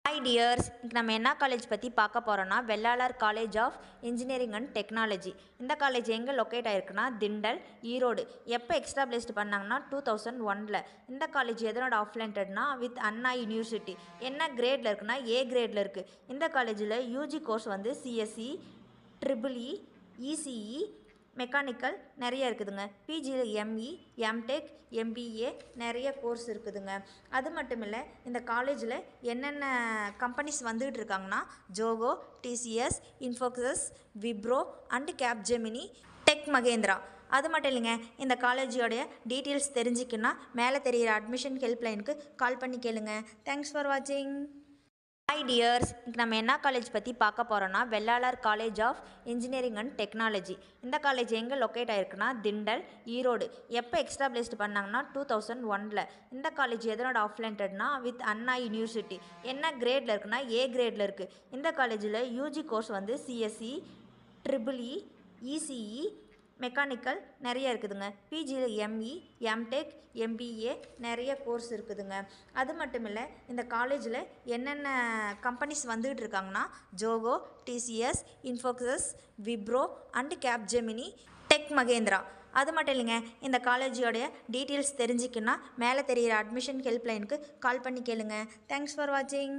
Hi dears, இன்றைக்கி நம்ம என்ன காலேஜ் பற்றி பார்க்க போகிறோன்னா Vellalar college of engineering and technology. இந்த காலேஜ் எங்கே லொக்கேட் ஆகிருக்குன்னா திண்டல், ஈரோடு. எப்போ எக்ஸ்டாப்ளிஷ்ட் பண்ணாங்கன்னா 2001. இந்த காலேஜ் எதனோட அஃப்லேண்டட்னா வித் அண்ணா யூனிவர்சிட்டி. என்ன கிரேடில் இருக்குன்னா ஏ கிரேடில் இருக்குது. இந்த காலேஜில் யூஜி கோர்ஸ் வந்து சிஎஸ்சி, ட்ரிபிள்இ, இசிஇ, மெக்கானிக்கல் நிறைய இருக்குதுங்க. பிஜியில் எம்இ, எம்டெக், எம்பிஏ நிறைய கோர்ஸ் இருக்குதுங்க. அது மட்டும் இல்லை, இந்த காலேஜில் என்னென்ன கம்பெனிஸ் வந்துகிட்டு இருக்காங்கன்னா Zoho, TCS, Infosys, Wipro and Capgemini, Tech Mahindra. அது மட்டும் இல்லைங்க, இந்த காலேஜோடைய டீட்டெயில்ஸ் தெரிஞ்சுக்கணுன்னா மேலே தெரிகிற அட்மிஷன் ஹெல்ப்லைனுக்கு கால் பண்ணி கேளுங்க. தேங்க்ஸ் ஃபார் வாட்சிங். ஹாய் டியர்ஸ், இன்றைக்கி நம்ம என்ன காலேஜ் பற்றி பார்க்க போகிறோன்னா Vellalar college of engineering and technology. இந்த காலேஜ் எங்கே லொக்கேட் ஆகிருக்குன்னா திண்டல், ஈரோடு. எப்போ எக்ஸ்டாப்ளிஷ்ட் பண்ணாங்கன்னா 2001. இந்த காலேஜ் எதனோட அஃப்லேண்டட்னா வித் அண்ணா யூனிவர்சிட்டி. என்ன கிரேடில் இருக்குன்னா ஏ கிரேடில் இருக்குது. இந்த காலேஜில் யூஜி கோர்ஸ் வந்து சிஎஸ்சி, ட்ரிபிள்இ, இசிஇ, மெக்கானிக்கல் நிறைய இருக்குதுங்க. பிஜியில் எம்இ, எம்டெக், எம்பிஏ நிறைய கோர்ஸ் இருக்குதுங்க. அது மட்டும் இல்லை, இந்த காலேஜில் என்னென்ன கம்பெனிஸ் வந்துகிட்டு இருக்காங்கன்னா Zoho, TCS, Infosys, Wipro and Capgemini, Tech Mahindra. அது மட்டும் இல்லைங்க, இந்த காலேஜோடைய டீட்டெயில்ஸ் தெரிஞ்சுக்கணுன்னா மேலே தெரிகிற அட்மிஷன் ஹெல்ப்லைனுக்கு கால் பண்ணி கேளுங்க. தேங்க்ஸ் ஃபார் வாட்சிங்.